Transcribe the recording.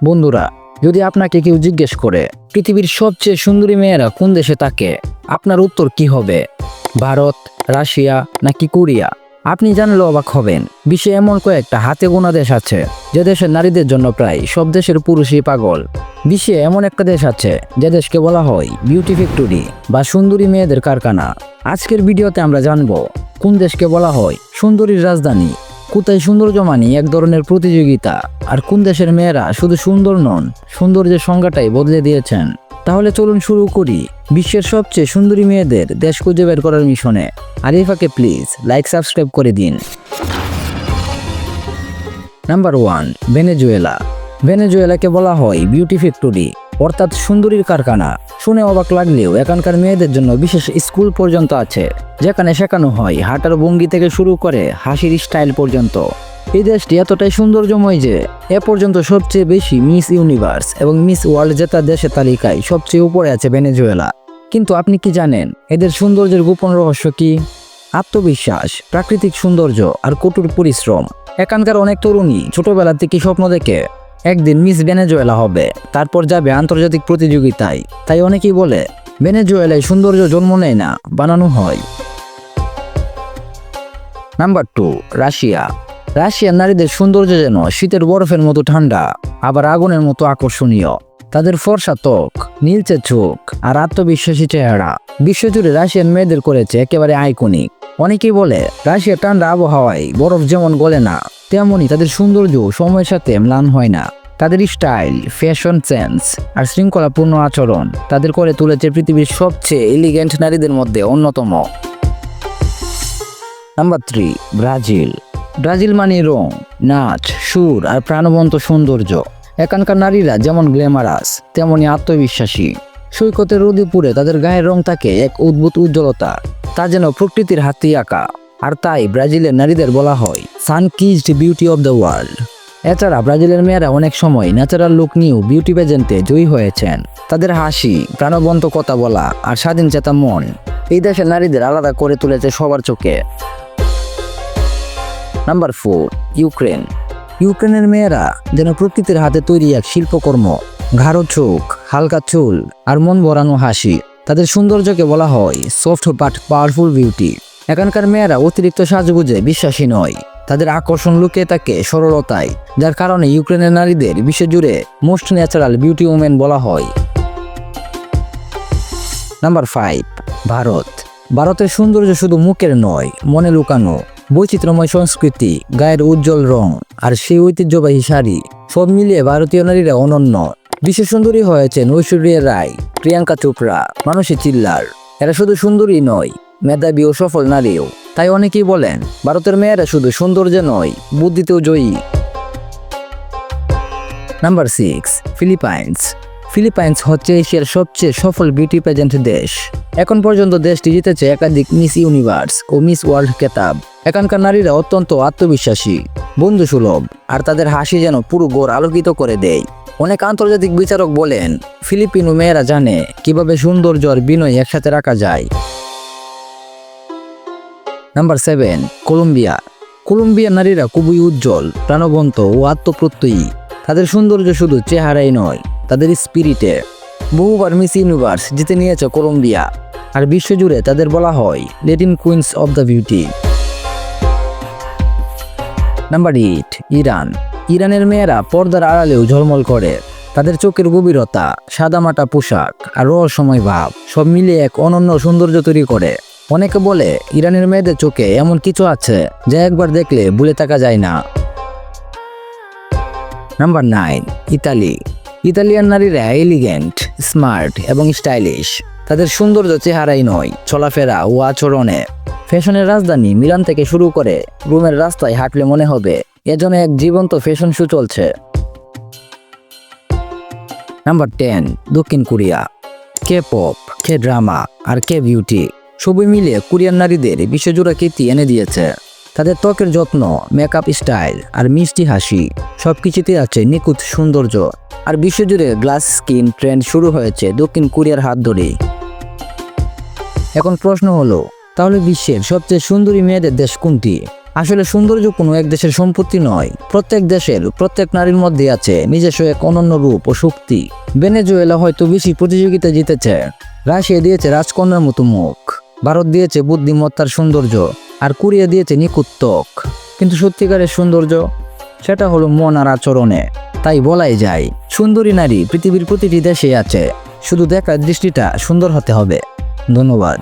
বন্ধুরা, যদি আপনাকে কেউ জিজ্ঞেস করে পৃথিবীর সবচেয়ে সুন্দরী মেয়েরা কোন দেশে থাকে, আপনার উত্তর কি হবে? ভারত, রাশিয়া নাকি কোরিয়া? আপনি জানলে অবাক হবেন, বিশ্বে এমন কয়েকটা হাতে গোনা দেশ আছে যে দেশের নারীদের জন্য প্রায় সব দেশের পুরুষই পাগল। বিশ্বে এমন একটা দেশ আছে যে দেশকে বলা হয় বিউটি ফ্যাক্টরি বা সুন্দরী মেয়েদের কারখানা। আজকের ভিডিওতে আমরা জানবো কোন দেশকে বলা হয় সুন্দরীর রাজধানী, কোথায় সৌন্দর্য মানে এক ধরনের প্রতিযোগিতা, আর কোন দেশের মেয়েরা শুধু সুন্দর নন, সৌন্দর্যের সংজ্ঞাটাই বদলে দিয়েছেন। তাহলে চলুন শুরু করি বিশ্বের সবচেয়ে সুন্দরী মেয়েদের দেশ খুঁজে বের করার মিশনে। আর এই ফাঁকে প্লিজ লাইক সাবস্ক্রাইব করে দিন। Number 1, Venezuela. ভেনেজুয়েলাকে বলা হয় বিউটি ফ্যাক্টরি, অর্থাৎ সুন্দরীর কারখানা। শুনে অবাক লাগলেও এখানকার মেয়েদের জন্য বিশেষ স্কুল পর্যন্ত আছে, যেখানে শেখানো হয় হাঁটার ভঙ্গি থেকে শুরু করে হাসির স্টাইল পর্যন্ত। এই দেশটি এতটাই সৌন্দর্যময় যে এ পর্যন্ত সবচেয়ে বেশি মিস ইউনিভার্স এবং মিস ওয়ার্ল্ড জেতা দেশের তালিকায় সবচেয়ে উপরে আছে ভেনেজুয়েলা। কিন্তু আপনি কি জানেন এদের সৌন্দর্যের গোপন রহস্য কি? আত্মবিশ্বাস, প্রাকৃতিক সৌন্দর্য আর কঠোর পরিশ্রম। এখানকার অনেক তরুণী ছোটবেলা থেকে স্বপ্ন দেখে একদিন মিস ভেনেজুয়েলা হবে, তারপর যাবে আন্তর্জাতিক প্রতিযোগিতায়। তাই অনেকেই বলে ভেনেজুয়েলায় সৌন্দর্য জন্ম নেয় না, বানানো হয়। Number 2, Russia. রাশিয়ার নারীদের সৌন্দর্য যেন শীতের বরফের মতো ঠান্ডা, আবার আগুনের মতো আকর্ষণীয়। তাদের ফর্সা ত্বক, নীলচে চোখ আর আত্মবিশ্বাসী চেহারা বিশ্বজুড়ে রাশিয়ান মেয়েদের করেছে একেবারে আইকনিক। অনেকেই বলে রাশিয়ার ঠান্ডা আবহাওয়ায় বরফ যেমন গলে না, তেমনই তাদের সৌন্দর্য সময়ের সাথে ম্লান হয় না। তাদের স্টাইল, ফ্যাশন সেন্স আর শৃঙ্খলাপূর্ণ আচরণ তাদের করে তুলেছে পৃথিবীর সবচেয়ে এলিগেন্ট নারীদের মধ্যে অন্যতম। Number 3, Brazil. ব্রাজিল মানে রং, নাচ, সুর আর প্রাণবন্ত সৌন্দর্য। এখানকার নারীরা যেমন গ্ল্যামারাস তেমনই আত্মবিশ্বাসী। সৈকতের রোদে পুড়ে তাদের গায়ের রং থাকে এক অদ্ভুত উজ্জ্বলতা, তা যেন প্রকৃতির হাতে আঁকা। আর তাই ব্রাজিলের নারীদের বলা হয় সানকিজড বিউটি অব দ্য ওয়ার্ল্ড। এছাড়া ব্রাজিলের মেয়েরা অনেক সময় ন্যাচারাল লুক নিয়েও বিউটি পেজেন্টে জয়ী হয়েছেন। তাদের হাসি, প্রাণবন্ত কথা বলা আর স্বাধীন চেতা মন এই দেশের নারীদের আলাদা করে তুলেছে সবার চোখে। Number 4, Ukraine. ইউক্রেনের মেয়েরা যেন প্রকৃতির হাতে তৈরি এক শিল্পকর্ম। গাঢ় চোখ, হালকা চুল আর মন ভরানো হাসি, তাদের সৌন্দর্যকে বলা হয় সফট বাট পাওয়ারফুল বিউটি। এখানকার মেয়েরা অতিরিক্ত সাজগুজে বিশ্বাসী নয়, তাদের আকর্ষণ লুকিয়ে থাকে সরলতায়, যার কারণে ইউক্রেনের নারীদের বিশ্বজুড়ে মোস্ট ন্যাচারাল বিউটি উমেন বলা হয়। নাম্বার 5, ভারত। ভারতের সৌন্দর্য শুধু মুখের নয়, মনে লুকানো। বৈচিত্র্যময় সংস্কৃতি, গায়ের উজ্জ্বল রং আর সেই ঐতিহ্যবাহী শাড়ি, সব মিলিয়ে ভারতীয় নারীরা অনন্য। বিশ্ব সুন্দরী হয়েছেন ঐশ্বরিয়া রায়, প্রিয়াঙ্কা চোপড়া, মানসী চিল্লার। এরা শুধু সুন্দরী নয়, মেধাবী ও সফল নারীও। তাই অনেকেই বলেন ভারতের মেয়েরা শুধু সৌন্দর্যে নয়, বুদ্ধিতেও জয়ী। Number 6, Philippines. ফিলিপাইন্স হচ্ছে এশিয়ার সবচেয়ে সফল বিউটি পেজেন্ট দেশ। এখন পর্যন্ত দেশটি জিতেছে একাধিক মিস ইউনিভার্স ও মিস ওয়ার্ল্ড খেতাব। এখানকার নারীরা অত্যন্ত আত্মবিশ্বাসী, বন্ধুসুলভ আর তাদের হাসি যেন পুরো গড় আলোকিত করে দেয়। অনেক আন্তর্জাতিক বিচারক বলেন ফিলিপিনো মেয়েরা জানে কিভাবে সৌন্দর্য আর বিনয় একসাথে রাখা যায়। Number 7, Colombia. কলম্বিয়ার নারীরা খুবই উজ্জ্বল, প্রাণবন্ত ও আত্মপ্রত্যয়ী। তাদের সৌন্দর্য শুধু চেহারাই নয়, তাদের স্পিরিটে। বহুবার মিস ইউনিভার্স জিতে নিয়েছে কলম্বিয়া, আর বিশ্বজুড়ে তাদের বলা হয় Latin queens of the beauty. Number 8, Iran. ইরানের মেয়েরা পর্দার আড়ালেও ঝলমল করে। তাদের চোখের গভীরতা, সাদামাটা পোশাক আর রহস্যময় ভাব সব মিলিয়ে এক অনন্য সৌন্দর্য তৈরি করে। অনেকে বলে ইরানের মেয়েদের চোখে এমন কিছু আছে যা একবার দেখলে ভুলে থাকা যায় না। Number 9, Italy. ইতালিয়ান নারীরা এলিগেন্ট, স্মার্ট এবং স্টাইলিশ। তাদের সৌন্দর্য চেহারাই নয়, চলাফেরা ও আচরণে। ফ্যাশনের রাজধানী মিলান থেকে শুরু করে রোমের রাস্তায় হাঁটলে মনে হবে এজন্য এক জীবন্ত ফ্যাশন শো চলছে। নাম্বার 10, দক্ষিণ Korea. K pop, K drama আর কে বিউটি সবই মিলিয়ে কোরিয়ান নারীদের বিশ্বজোড়া কীর্তি এনে দিয়েছে। তাদের ত্বকের যত্ন, মেকআপ স্টাইল আর মিষ্টি হাসি সবকিছুতেই আছে নিখুঁত সৌন্দর্য। আর বিশ্বজুড়ে গ্লাস স্কিন ট্রেন্ড শুরু হয়েছে দক্ষিণ কোরিয়ার হাত ধরেই। এখন প্রশ্ন হলো, তাহলে বিশ্বের সবচেয়ে সুন্দরী মেয়েদের দেশ কোনটি? আসলে সৌন্দর্য কোনো এক দেশের সম্পত্তি নয়, প্রত্যেক দেশের প্রত্যেক নারীর মধ্যে আছে নিজস্ব এক অনন্য রূপ ও শক্তি। ভেনেজুয়েলা হয়তো বেশি প্রতিযোগিতা জিতেছে, রাশিয়া দিয়েছে রাজকন্যার মতো মুখ, ভারত দিয়েছে বুদ্ধিমত্তার সৌন্দর্য, আর কোরিয়া দিয়েছে নিখুঁত ত্বক। কিন্তু সত্যিকারের সৌন্দর্য সেটা হলো মন আর আচরণে। তাই বলাই যায়, সুন্দরী নারী পৃথিবীর প্রতিটি দেশে আছে, শুধু দেখার দৃষ্টিটা সুন্দর হতে হবে। ধন্যবাদ।